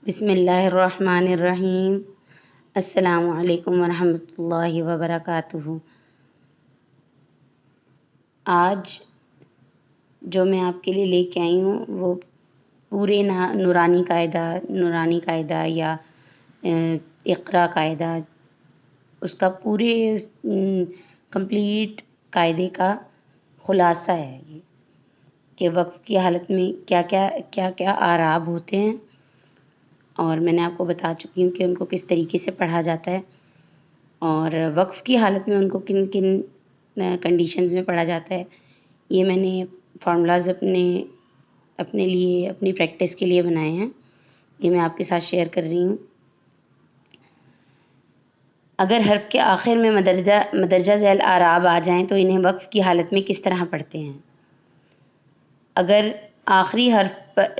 بسم اللہ الرحمن الرحیم۔ السلام علیکم ورحمۃ اللہ وبرکاتہ۔ آج جو میں آپ کے لیے لے کے آئی ہوں وہ پورے نورانی قاعدہ یا اقرا قاعدہ، اس کا پورے کمپلیٹ قاعدے کا خلاصہ ہے یہ کہ وقف کی حالت میں کیا اعراب ہوتے ہیں، اور میں نے آپ کو بتا چکی ہوں کہ ان کو کس طریقے سے پڑھا جاتا ہے، اور وقف کی حالت میں ان کو کن کن کنڈیشنز میں پڑھا جاتا ہے۔ یہ میں نے فارمولاز اپنے لیے اپنی پریکٹس کے لیے بنائے ہیں، یہ میں آپ کے ساتھ شیئر کر رہی ہوں۔ اگر حرف کے آخر میں مدرجہ ذیل اعراب آ جائیں تو انہیں وقف کی حالت میں کس طرح پڑھتے ہیں؟ اگر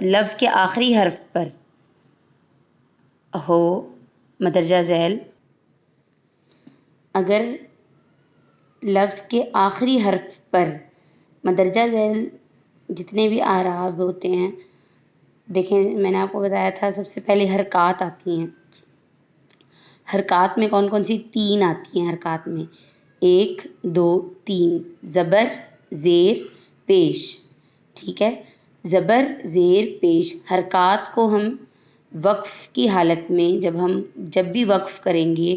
لفظ کے آخری حرف پر ہو مدرجہ ذیل، اگر لفظ کے آخری حرف پر مدرجہ ذیل جتنے بھی اعراب ہوتے ہیں، دیکھیں میں نے آپ کو بتایا تھا سب سے پہلے حرکات آتی ہیں۔ حرکات میں کون کون سی؟ 3 آتی ہیں حرکات میں، 1 2 3، زبر زیر پیش، ٹھیک ہے؟ زبر زیر پیش حرکات کو ہم وقف کی حالت میں جب بھی وقف کریں گے،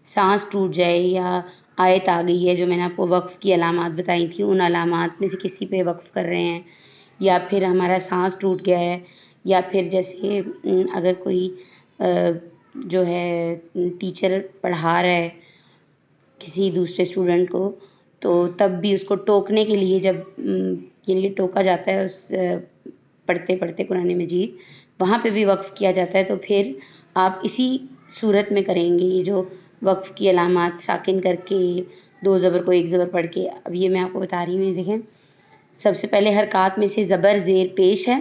سانس ٹوٹ جائے یا آیت آ گئی ہے جو میں نے آپ کو وقف کی علامات بتائی تھی، ان علامات میں سے کسی پہ وقف کر رہے ہیں، یا پھر ہمارا سانس ٹوٹ گیا ہے، یا پھر جیسے اگر کوئی جو ہے ٹیچر پڑھا رہا ہے کسی دوسرے اسٹوڈنٹ کو، تو تب بھی اس کو ٹوکنے کے لیے یعنی ٹوکا جاتا ہے اس پڑھتے پڑھتے قرآن مجید، وہاں پہ بھی وقف کیا جاتا ہے۔ تو پھر آپ اسی صورت میں کریں گے، یہ جو وقف کی علامات ساکن کر کے 2 زبر کو 1 زبر پڑھ کے۔ اب یہ میں آپ کو بتا رہی ہوں، دیکھیں سب سے پہلے حرکات میں سے زبر زیر پیش ہے۔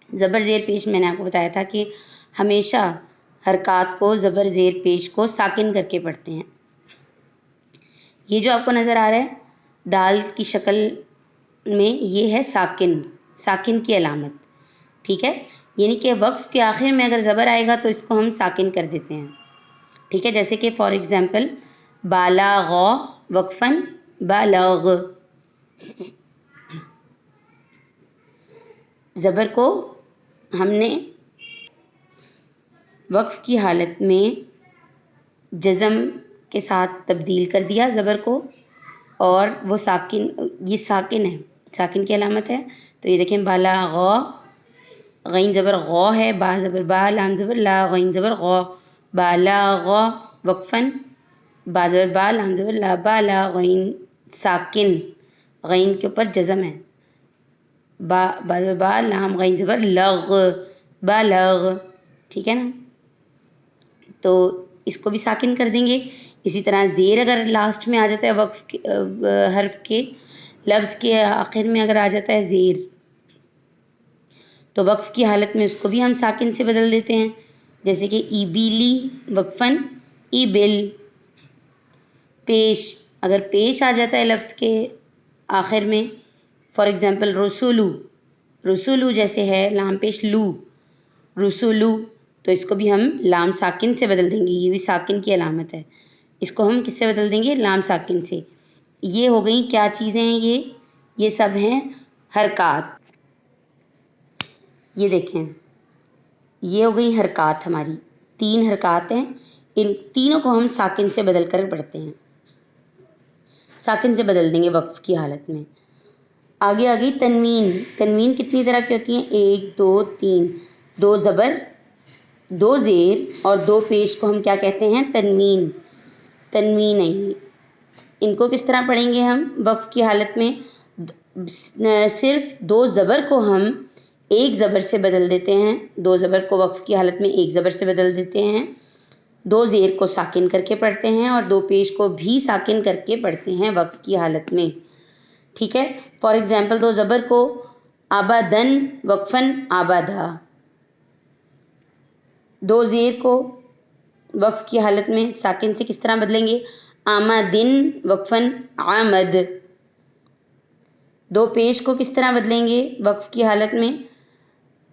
زبر زیر پیش میں نے آپ کو بتایا تھا کہ ہمیشہ حرکات کو زبر زیر پیش کو ساکن کر کے پڑھتے ہیں۔ یہ جو آپ کو نظر آ رہا ہے دال کی شکل میں، یہ ہے ساکن کی علامت، ٹھیک ہے؟ یعنی کہ وقف کے آخر میں اگر زبر آئے گا تو اس کو ہم ساکن کر دیتے ہیں، ٹھیک ہے؟ جیسے کہ فار ایگزامپل بالاغ وقفاً بالاغ، زبر کو ہم نے وقف کی حالت میں جزم کے ساتھ تبدیل کر دیا زبر کو، اور وہ یہ ساکن ہے، ساکن کی علامت ہے۔ تو یہ دیکھیں بالاغ، غین زبر غو ہے، با زبر با، لام زبر لا، غین زبر غو، بالاغ وقفاً، با زبر با، لام زبر لا، بالا، غین ساکن، غین کے اوپر جزم ہے، با زبر با، لام غین زبر لغ، بالغ، ٹھیک ہے نا؟ تو اس کو بھی ساکن کر دیں گے۔ اسی طرح زیر اگر لاسٹ میں آ جاتا ہے وقف حرف کے لفظ کے آخر میں اگر آ جاتا ہے زیر، تو وقف کی حالت میں اس کو بھی ہم ساکن سے بدل دیتے ہیں، جیسے کہ ایبیلی وقفاً ایبل، پیش اگر پیش آ جاتا ہے لفظ کے آخر میں، فار ایگزامپل رسولو جیسے ہے لام پیش لو، رسولو، تو اس کو بھی ہم لام ساکن سے بدل دیں گے، یہ بھی ساکن کی علامت ہے، اس کو ہم کس سے بدل دیں گے؟ لام ساکن سے۔ یہ ہو گئی کیا چیزیں ہیں؟ یہ سب ہیں حرکات۔ یہ دیکھیں یہ ہو گئی حرکات، ہماری 3 حرکات ہیں، ان تینوں کو ہم ساکن سے بدل کر پڑھتے ہیں، ساکن سے بدل دیں گے وقف کی حالت میں۔ آگے آ گئی تنوین کتنی طرح کی ہوتی ہیں؟ 1 2 3، 2 زبر 2 زیر اور 2 پیش کو ہم کیا کہتے ہیں؟ تنوین ہے یہ۔ ان کو کس طرح پڑھیں گے ہم وقف کی حالت میں؟ صرف 2 زبر کو ہم 1 زبر سے بدل دیتے ہیں، 2 زبر کو وقف کی حالت میں 1 زبر سے بدل دیتے ہیں، 2 زیر کو ساکن کر کے پڑھتے ہیں، اور 2 پیش کو بھی ساکن کر کے پڑھتے ہیں وقف کی حالت میں، ٹھیک ہے؟ فار ایگزامپل 2 زبر کو آبادن وقفاً آبادہ، 2 زیر کو وقف کی حالت میں ساکن سے کس طرح بدلیں گے؟ آمدن وقفاً آمد، 2 پیش کو کس طرح بدلیں گے وقف کی حالت میں؟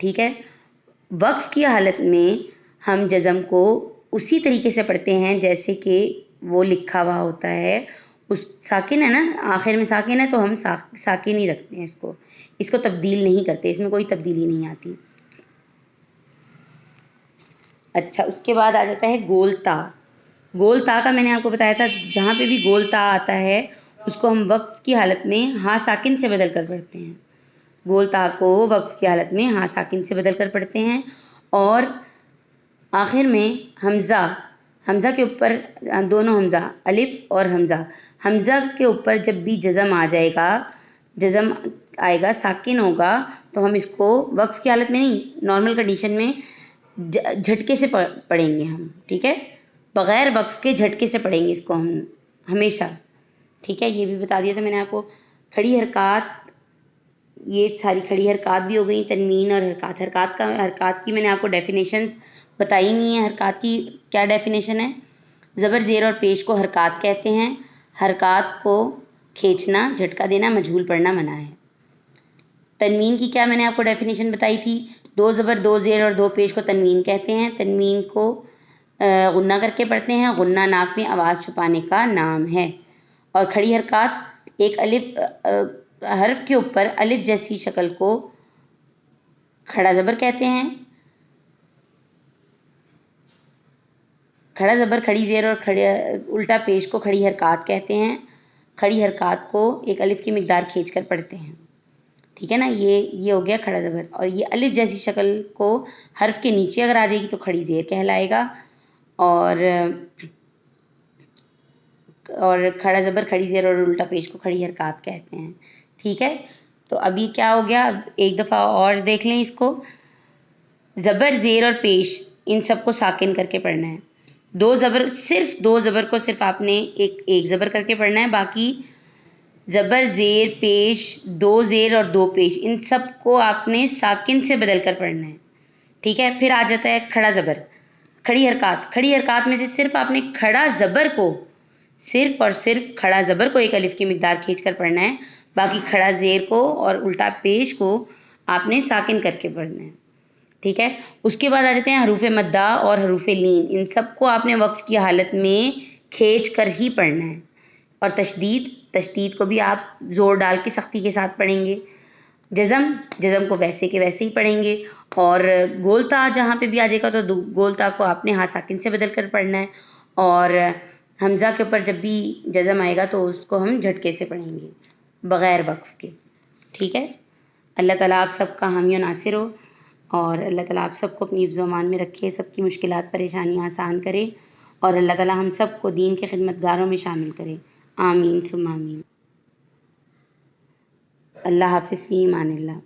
ٹھیک ہے. وقف کی حالت میں ہم جزم کو اسی طریقے سے پڑھتے ہیں جیسے کہ وہ لکھا ہوا ہوتا ہے. اس ساکن ہے نا، آخر میں ساکن ہے تو ہم ساکن ہی رکھتے ہیں اس کو تبدیل نہیں کرتے، اس میں کوئی تبدیلی نہیں آتی. اچھا، اس کے بعد آ جاتا ہے گول تا. گول تا کا میں نے آپ کو بتایا تھا، جہاں پہ بھی گول تا آتا ہے اس کو ہم وقف کی حالت میں ہاں ساکن سے بدل کر پڑھتے ہیں. گول تا کو وقف کی حالت میں ہاں ساکن سے بدل کر پڑھتے ہیں. اور آخر میں حمزہ کے اوپر دونوں حمزہ، الف اور حمزہ کے اوپر جب بھی جزم آئے گا ساکن ہوگا تو ہم اس کو وقف کی حالت میں نہیں، نارمل کنڈیشن میں جھٹکے سے پڑھیں گے ہم. ٹھیک ہے، بغیر وقف کے جھٹکے سے پڑھیں گے اس کو ہم ہمیشہ. ٹھیک ہے، یہ بھی بتا دیا تھا میں نے آپ کو. کھڑی حرکات، یہ ساری کھڑی حرکات بھی ہو گئی. تنوین اور حرکات کی میں نے آپ کو ڈیفینیشنز بتائی نہیں ہے. حرکات کی کیا ڈیفینیشن ہے؟ زبر، زیر اور پیش کو حرکات کہتے ہیں. حرکات کو کھینچنا، جھٹکا دینا، مجہول پڑھنا منع ہے. تنوین کی کیا میں نے آپ کو ڈیفینیشن بتائی تھی؟ 2 زبر، 2 زیر اور 2 پیش کو تنوین کہتے ہیں. تنوین کو غنہ کر کے پڑھتے ہیں. غنہ ناک میں آواز چھپانے کا نام ہے. اور کھڑی حرکات، ایک حرف کے اوپر الف جیسی شکل کو کھڑا زبر کہتے ہیں. کھڑا زبر، کھڑی زیر اور الٹا پیش کو کھڑی حرکات کہتے ہیں. کھڑی حرکات کو ایک الف کی مقدار کھینچ کر پڑھتے ہیں. ٹھیک ہے نا، یہ ہو گیا کھڑا زبر. اور یہ الف جیسی شکل کو حرف کے نیچے اگر آ جائے گی تو کھڑی زیر کہلائے گا. اور کھڑا زبر، کھڑی زیر اور الٹا پیش کو کھڑی حرکات کہتے ہیں. ٹھیک ہے، تو اب یہ کیا ہو گیا؟ اب ایک دفعہ اور دیکھ لیں اس کو. زبر، زیر اور پیش ان سب کو ساکن کر کے پڑھنا ہے. 2 زبر، صرف 2 زبر کو صرف آپ نے ایک زبر کر کے پڑھنا ہے. باقی زبر، زیر، پیش، 2 زیر اور 2 پیش ان سب کو آپ نے ساکن سے بدل کر پڑھنا ہے. ٹھیک ہے، پھر آ جاتا ہے کھڑا زبر. کھڑی حرکات میں سے صرف آپ نے کھڑا زبر کو، صرف اور صرف کھڑا زبر کو ایک الف کی مقدار کھینچ کر پڑھنا ہے. باقی کھڑا زیر کو اور الٹا پیش کو آپ نے ساکن کر کے پڑھنا ہے. ٹھیک ہے، اس کے بعد آ جاتے ہیں حروف مدہ اور حروف لین. ان سب کو آپ نے وقف کی حالت میں کھینچ کر ہی پڑھنا ہے. اور تشدید کو بھی آپ زور ڈال کے سختی کے ساتھ پڑھیں گے. جزم کو ویسے کے ویسے ہی پڑھیں گے. اور گول تا جہاں پہ بھی آ جائے گا تو گول تا کو آپ نے ہاں ساکن سے بدل کر پڑھنا ہے. اور حمزہ کے اوپر جب بھی جزم آئے گا تو اس کو ہم جھٹکے سے پڑھیں گے بغیر وقف کے. ٹھیک ہے، اللہ تعالیٰ آپ سب کا حامی و ناصر ہو، اور اللہ تعالیٰ آپ سب کو اپنی حفظ و امان میں رکھے، سب کی مشکلات پریشانیاں آسان کرے، اور اللہ تعالیٰ ہم سب کو دین کے خدمتگاروں میں شامل کرے. آمین ثم آمین. اللہ حافظ، فی امان اللہ.